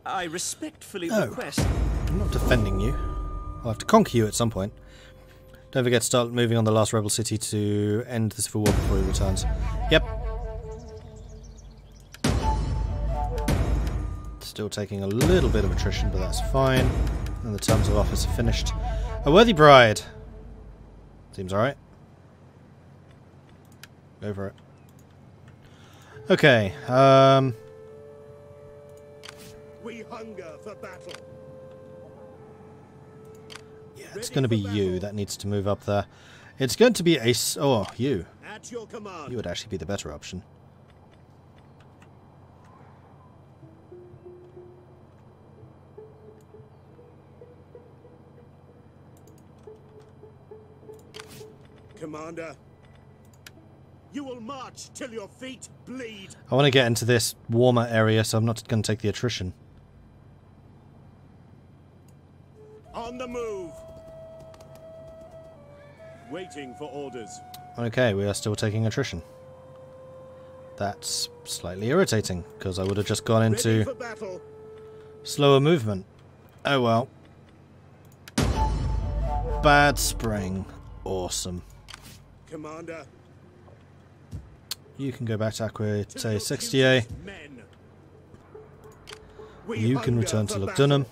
I respectfully Oh. request... I'm not defending you. I'll have to conquer you at some point. Don't forget to start moving on the last rebel city to end the civil war before he returns. Yep. Still taking a little bit of attrition, but that's fine. And the terms of office are finished. A worthy bride. Seems alright. Go for it. Okay, We hunger for battle. yeah, it's going to be you that needs to move up there. It's going to be a... Oh, you. At your command. You would actually be the better option. Commander. You will march till your feet bleed. I want to get into this warmer area, so I'm not going to take the attrition. On the move. Waiting for orders. Okay, we are still taking attrition. That's slightly irritating, because I would have just gone Ready into for battle. slower movement. Oh well. Bad spring. Awesome. Commander. You can go back to Aquitaine To your 60A. duties, men. We You can hunger return to for Lugdunum. battle.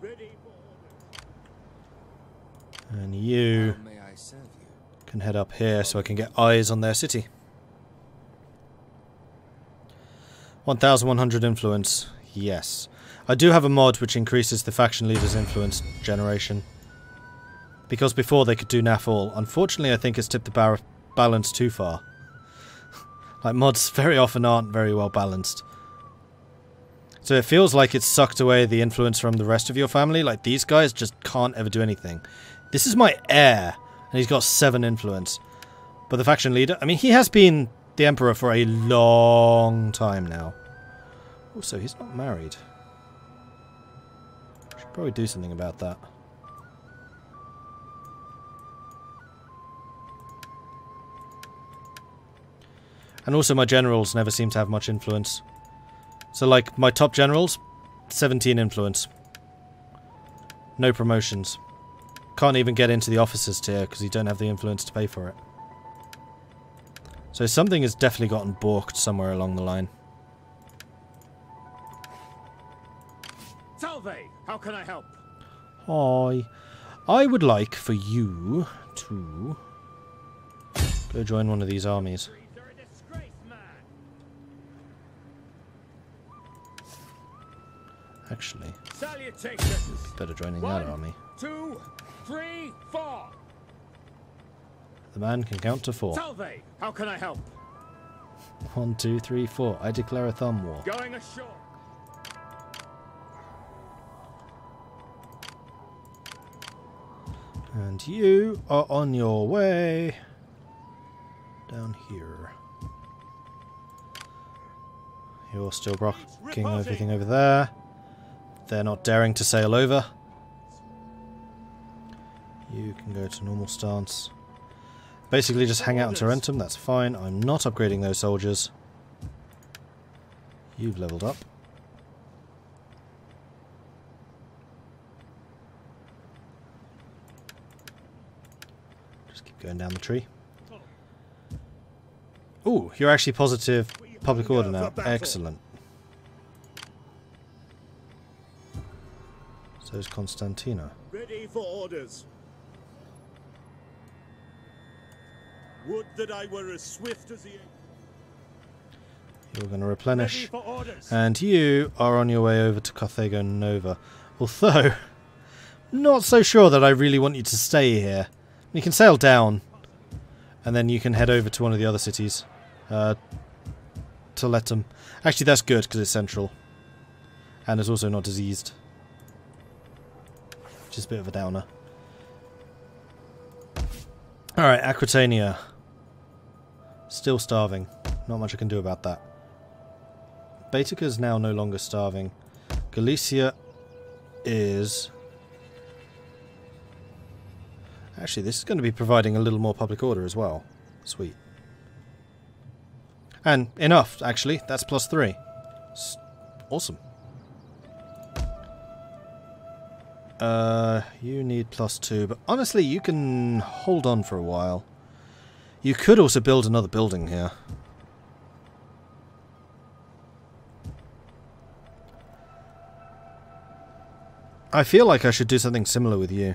Ready for orders. And you How may I serve you? can head up here so I can get eyes on their city. 1100 influence. Yes. I do have a mod which increases the faction leader's influence generation. Because before they could do naff all. Unfortunately, I think it's tipped the balance too far. Like, mods very often aren't very well balanced. So it feels like it's sucked away the influence from the rest of your family. Like, these guys just can't ever do anything. This is my heir, and he's got 7 influence. But the faction leader, I mean, he has been the emperor for a long time now. Also, he's not married. Should probably do something about that. And also my generals never seem to have much influence. So like my top generals, 17 influence. No promotions. Can't even get into the officers tier because you don't have the influence to pay for it. So something has definitely gotten balked somewhere along the line. Salve! How can I help? Hi. I would like for you to go join one of these armies. You're a disgrace, man. Actually, Salutations. better joining that army. 2, 3, 4. The man can count to 4. Salve! How can I help? 1, 2, 3, 4. I declare a thumb war. Going ashore. And you are on your way down here. You're still blocking everything over there. They're not daring to sail over. You can go to normal stance. Basically just hang out in Tarentum, that's fine. I'm not upgrading those soldiers. You've leveled up. Just keep going down the tree. Ooh, you're actually positive public order now. Excellent. So is Constantina. Ready for orders. Would that I were as swift as the... You're going to Ready replenish. for orders. And you are on your way over to Carthago Nova. Although, not so sure that I really want you to stay here. You can sail down, and then you can head over to one of the other cities. Toletum. Actually, that's good, because it's central. And it's also not diseased. Which is a bit of a downer. Alright, Aquitania. Still starving. Not much I can do about that. Baetica is now no longer starving. Galicia is... Actually, this is going to be providing a little more public order as well. Sweet. And enough, actually. That's +3. Awesome. You need +2, but honestly, you can hold on for a while. You could also build another building here. I feel like I should do something similar with you.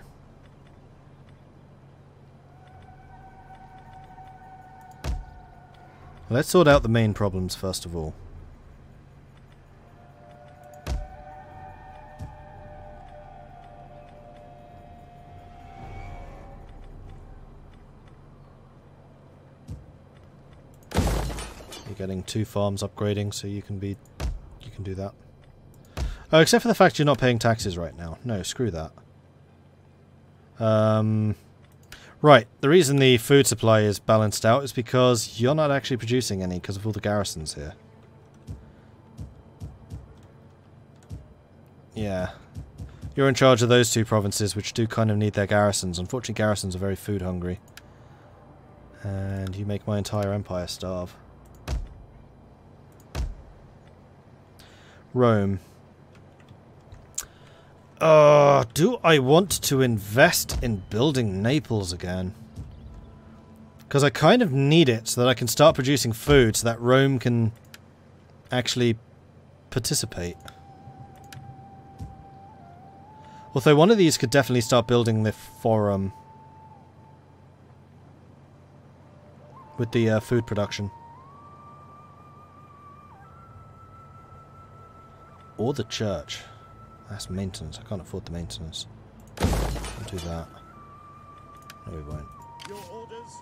Let's sort out the main problems first of all. You're getting 2 farms upgrading, so you can do that. Oh, except for the fact you're not paying taxes right now. No, screw that. Right, the reason the food supply is balanced out is because you're not actually producing any because of all the garrisons here. Yeah. You're in charge of those 2 provinces which do kind of need their garrisons. Unfortunately, garrisons are very food hungry. And you make my entire empire starve. Rome. Do I want to invest in building Naples again? Because I kind of need it so that I can start producing food so that Rome can actually participate. Although one of these could definitely start building the forum with the food production. Or the church. That's maintenance. I can't afford the maintenance. We'll do that. No, we won't. Your orders?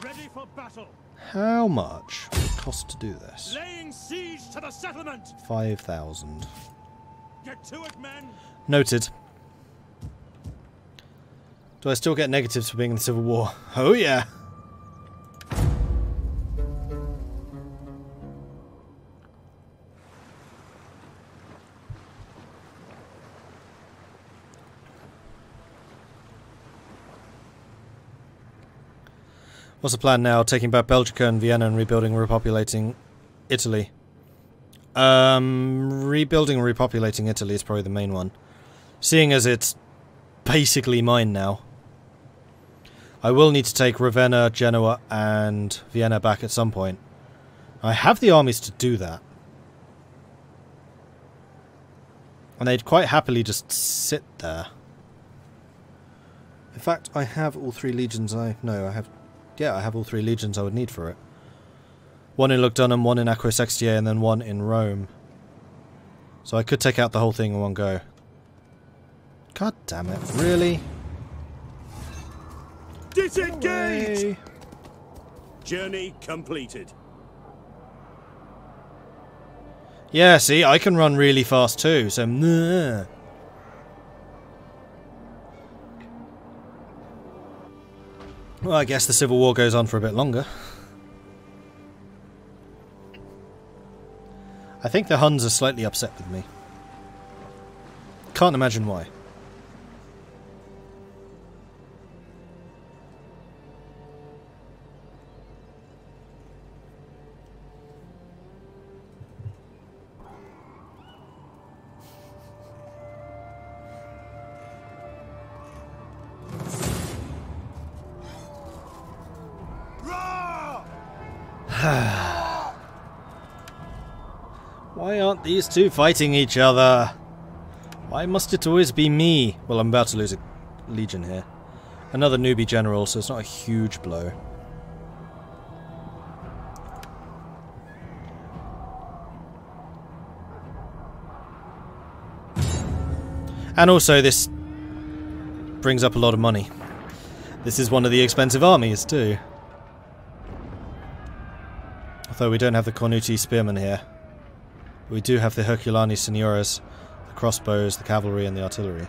Ready for battle. How much would it cost to do this? Laying siege to the settlement. 5,000. Get to it, men. Noted. Do I still get negatives for being in the Civil War? Oh yeah. What's the plan now? Taking back Belgica and Vienna and rebuilding and repopulating Italy. Rebuilding and repopulating Italy is probably the main one. Seeing as it's basically mine now. I will need to take Ravenna, Genoa and Vienna back at some point. I have the armies to do that. And they'd quite happily just sit there. In fact, I have all 3 legions Yeah, I have all 3 legions I would need for it. 1 in Lugdunum, 1 in Aquae Sextiae, and then 1 in Rome. So I could take out the whole thing in one go. God damn it, really? Disengage! Away. Journey completed. Yeah, see, I can run really fast too, so meh. Well, I guess the Civil War goes on for a bit longer. I think the Huns are slightly upset with me. Can't imagine why. Why aren't these 2 fighting each other? Why must it always be me? Well, I'm about to lose a legion here. Another newbie general, so it's not a huge blow. And also, this brings up a lot of money. This is one of the expensive armies, too. Although we don't have the Cornuti spearmen here. We do have the Herculani Signoras, the crossbows, the cavalry, and the artillery.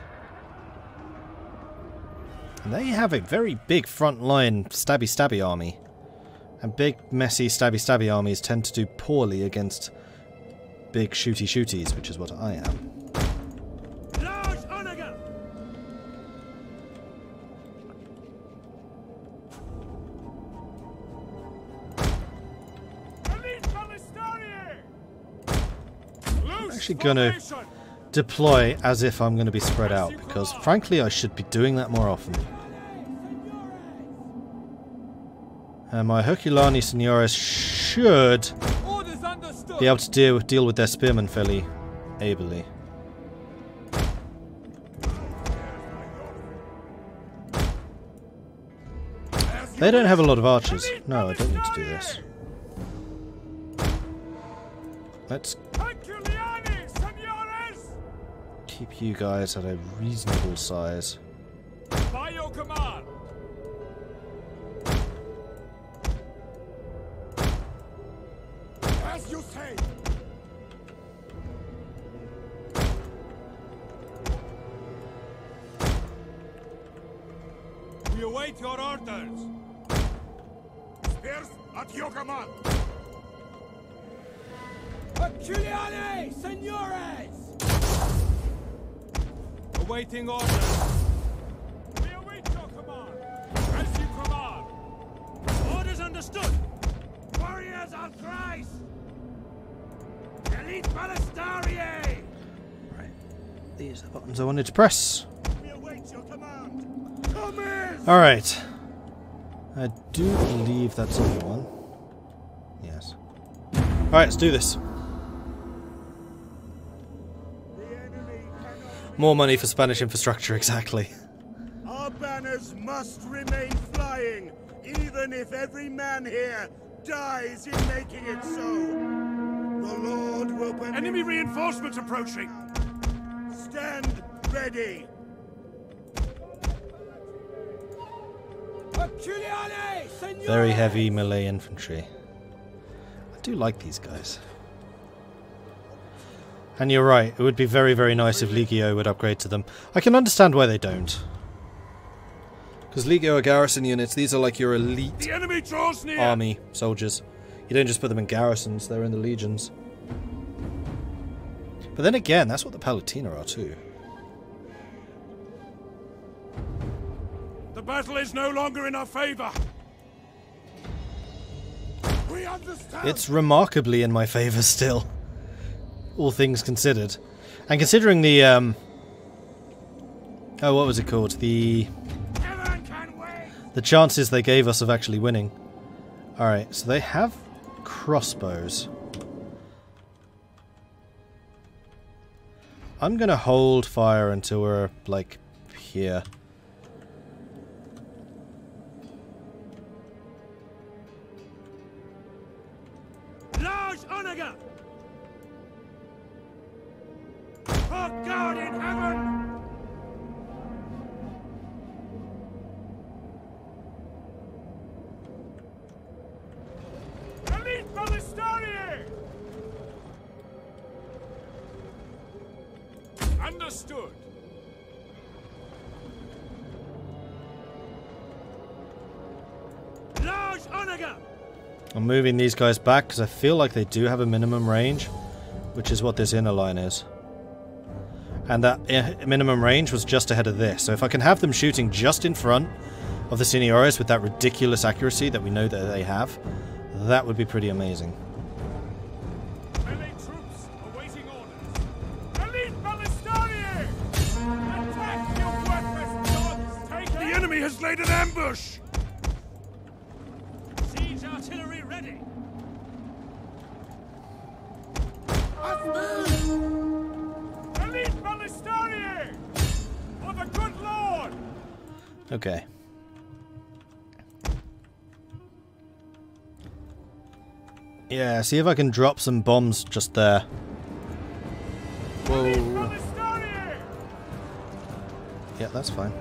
And they have a very big front-line stabby-stabby army. And big, messy, stabby-stabby armies tend to do poorly against big shooty-shooties, which is what I am. actually going to deploy as if I'm going to be spread out, because frankly I should be doing that more often. And my Herculani Senores should be able to deal with their spearmen fairly ably. They don't have a lot of archers. No, I don't need to do this. Let's keep you guys at a reasonable size. By your command. As you say. We await your orders. Spears at your command. Giuliani, senores! Awaiting orders. We await your command. As you command. Orders understood. Warriors on Christ. Elite Ballistariae. Right. These are the buttons I wanted to press. We await your command. Come in. Alright. I do believe that's everyone. Yes. Alright, let's do this. More money for Spanish infrastructure, exactly. Our banners must remain flying, even if every man here dies in making it so. The Lord will permit. Enemy reinforcements approaching. Stand ready. Very heavy melee infantry. I do like these guys. And you're right, it would be very, very nice if Legio would upgrade to them. I can understand why they don't. Because Legio are garrison units, these are like your elite The enemy draws near. army soldiers. You don't just put them in garrisons, they're in the legions. But then again, that's what the Palatina are too. The battle is no longer in our favor. We understand. It's remarkably in my favour still. All things considered. And considering the, oh, what was it called? The chances they gave us of actually winning. Alright, so they have crossbows. I'm gonna hold fire until we're, like, here. Large onaga. For God in heaven! Elite Ballistariae! Understood. Large onaga! I'm moving these guys back because I feel like they do have a minimum range, which is what this inner line is. And that minimum range was just ahead of this. So if I can have them shooting just in front of the Seniores with that ridiculous accuracy that we know that they have, that would be pretty amazing. Melee troops awaiting orders. Elite Ballistariae! Attack, you worthless dogs! Take the enemy has laid an ambush! Siege artillery ready! Elite Ballistariae! For the good Lord! Okay. Yeah, see if I can drop some bombs just there. Whoa. Ballistariae! Yeah, that's fine.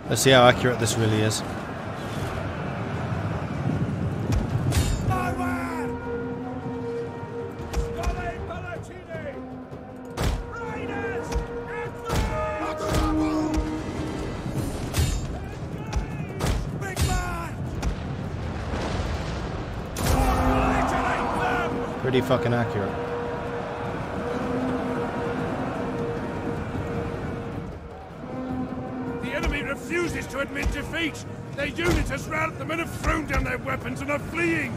Let's see how accurate this really is. Pretty fucking accurate. The enemy refuses to admit defeat. Their unit has routed them and have thrown down their weapons and are fleeing.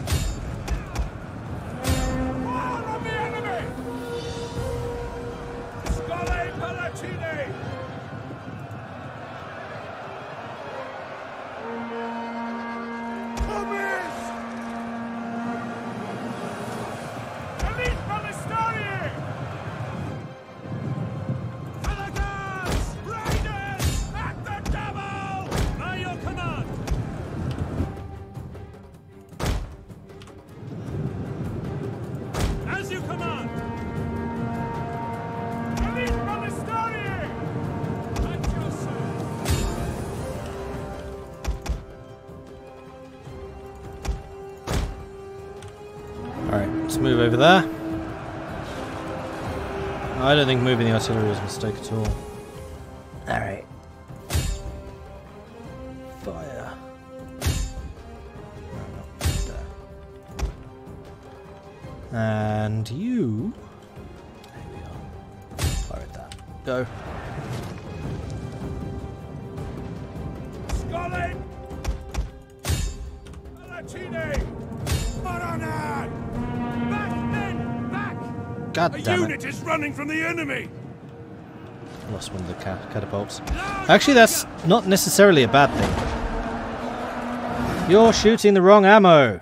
Fire on the enemy! Skole Palatine! Let's move over there. I don't think moving the artillery is a mistake at all. Alright. Fire. There. And you... There we are. Fire at that. Go. Skole Palatine! Maronad! God damn it. A unit is running from the enemy! Lost one of the catapults. Actually, that's not necessarily a bad thing. You're shooting the wrong ammo.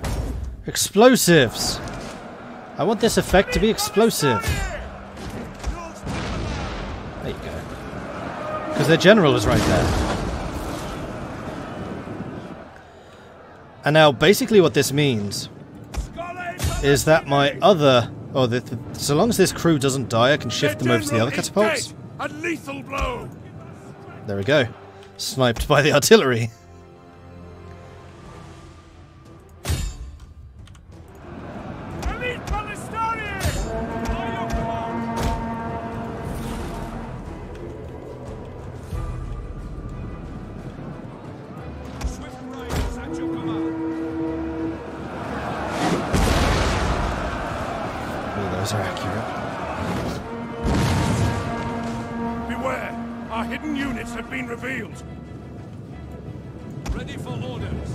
Explosives. I want this effect to be explosive. There you go. Because their general is right there. And now, basically what this means is that my other... Oh, so long as this crew doesn't die, I can shift them over to the other catapults. A lethal blow. There we go. Sniped by the artillery. Elite Palestinian! Swift riders at your command. Those are accurate. Beware! Our hidden units have been revealed. Ready for orders.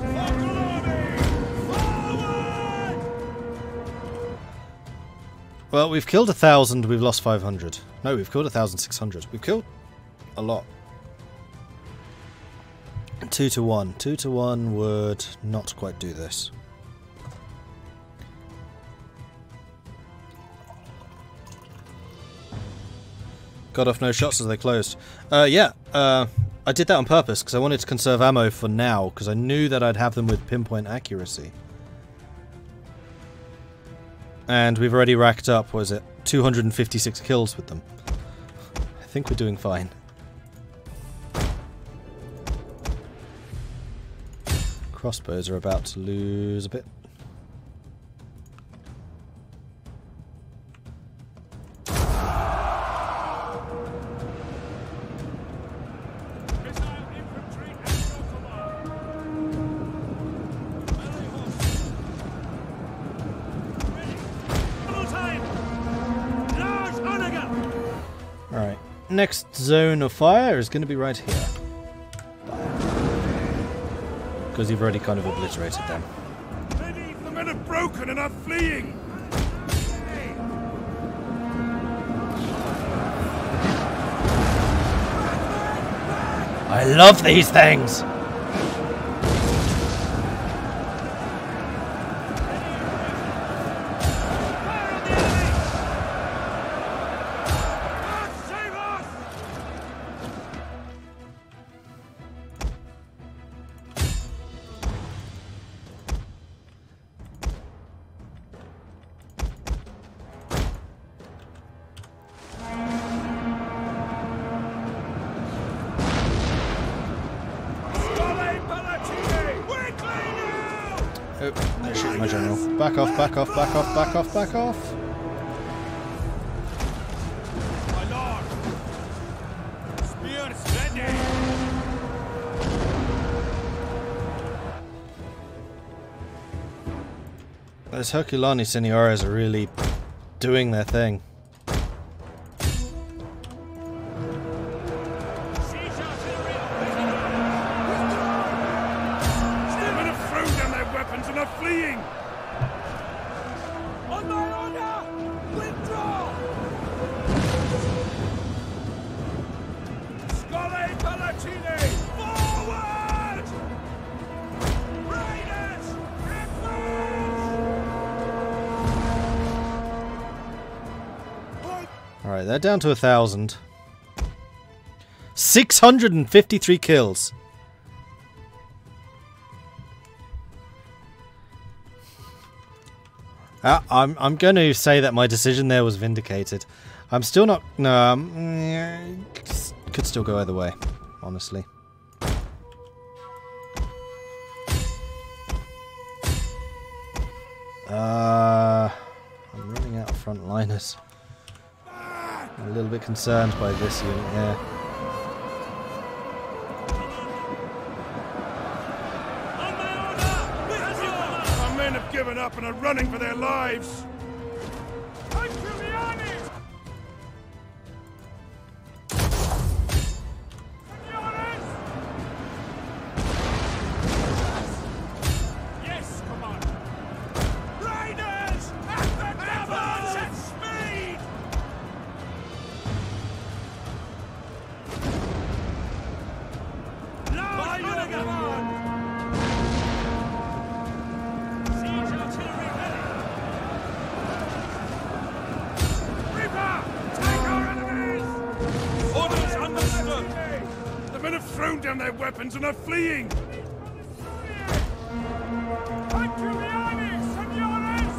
Forward! Well, we've killed 1,000, we've lost 500. No, we've killed 1,600. We've killed a lot. 2 to 1. 2 to 1 would not quite do this. Got off no shots as they closed. Yeah, I did that on purpose because I wanted to conserve ammo for now because I knew that I'd have them with pinpoint accuracy. And we've already racked up, what is it, 256 kills with them. I think we're doing fine. Crossbows are about to lose a bit. Alright, next zone of fire is going to be right here. Because you've already kind of obliterated them. The men have broken and are fleeing! I love these things! Oh, they're shooting my general. Back off, back off, back off, back off, back off. My lord! Spears ready! Those Herculani Seniores are really doing their thing. Fleeing! On my order! Withdraw! Scole Palatine! Forward! Raiders! Alright, they're down to 1,000. 653 kills! I'm going to say that my decision there was vindicated. I'm still not... No, could still go either way, honestly. I'm running out of frontliners. I'm a little bit concerned by this unit here. Given up and are running for their lives. Yes, Commander. Riders at the devil's at speed. By your command. The men have thrown down their weapons and are fleeing! Back to the armies, senores!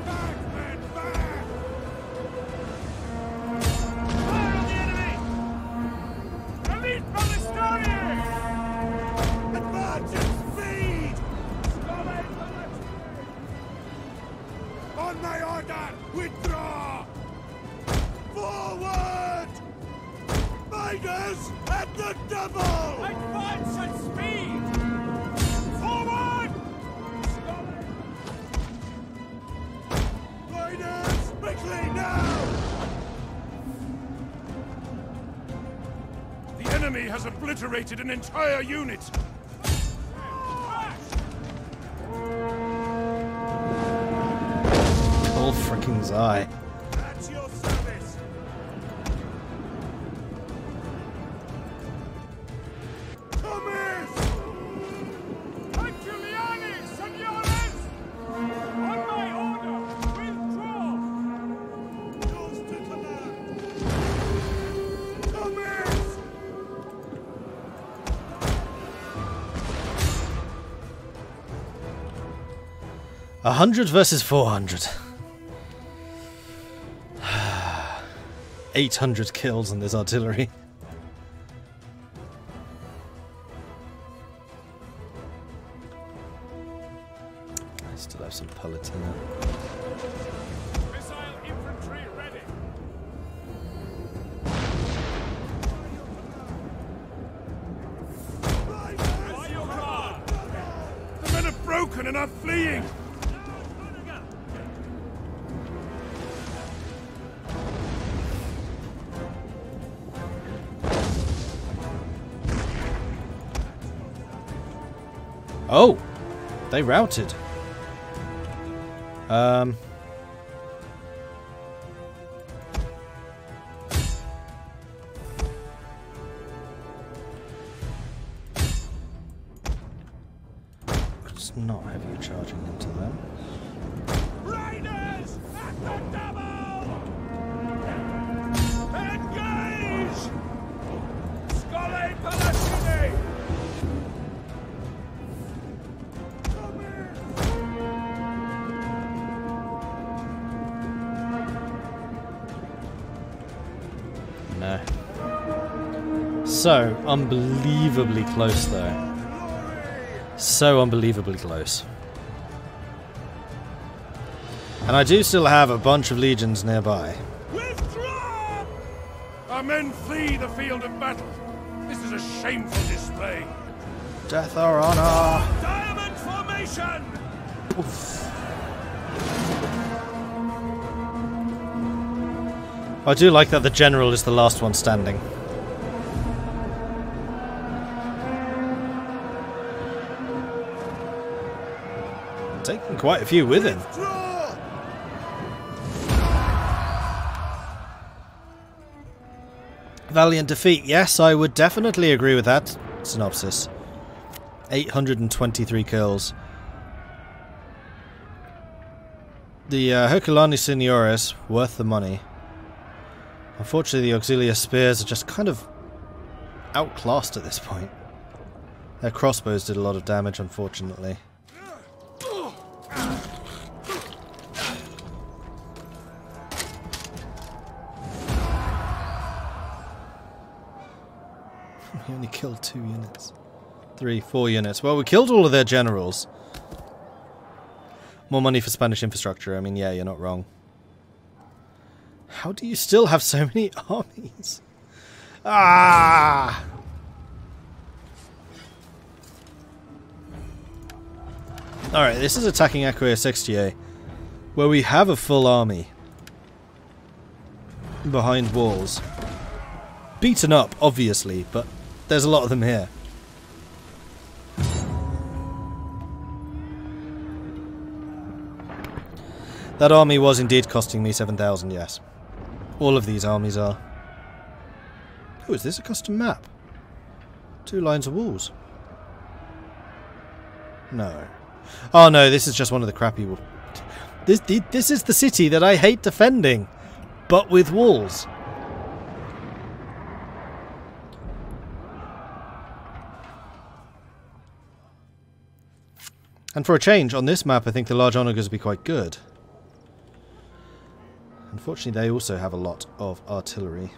Back, men, back! Fire on the enemy! Elite Palestinians! Advance and speed! On my order, withdraw! Forward! Fighters at the double! Advance at speed! Forward! Fighters, quickly now! The enemy has obliterated an entire unit! All freaking Zai. At your service! A 100 versus 400. 800 kills in this artillery. I still have some Palatina. Missile infantry ready. By your guard. The men are broken and are fleeing. Oh! They routed. Let's not have you charging into them. Raiders at the double! Engage! Scole Palatine! No. So unbelievably close though. So unbelievably close. And I do still have a bunch of legions nearby. Withdraw! Our men flee the field of battle. This is a shameful display. Death or honor! Diamond formation! Oof. I do like that the general is the last one standing. Taking quite a few with him. Valiant defeat. Yes, I would definitely agree with that synopsis. 823 kills. The Herculani Seniores, worth the money. Unfortunately, the Auxilia Spears are just kind of outclassed at this point. Their crossbows did a lot of damage, unfortunately. We only killed 2 units. 3, 4 units. Well, we killed all of their generals. More money for Spanish infrastructure. I mean, yeah, you're not wrong. How do you still have so many armies? Ah! Alright, this is attacking Acquia Sextiae, where we have a full army. Behind walls. Beaten up, obviously, but there's a lot of them here. That army was indeed costing me 7,000, yes. All of these armies are. Oh, is this a custom map? 2 lines of walls. No. Oh no, this is just one of the crappy walls. This is the city that I hate defending, but with walls. And for a change, on this map I think the large onagers would be quite good. Unfortunately, they also have a lot of artillery.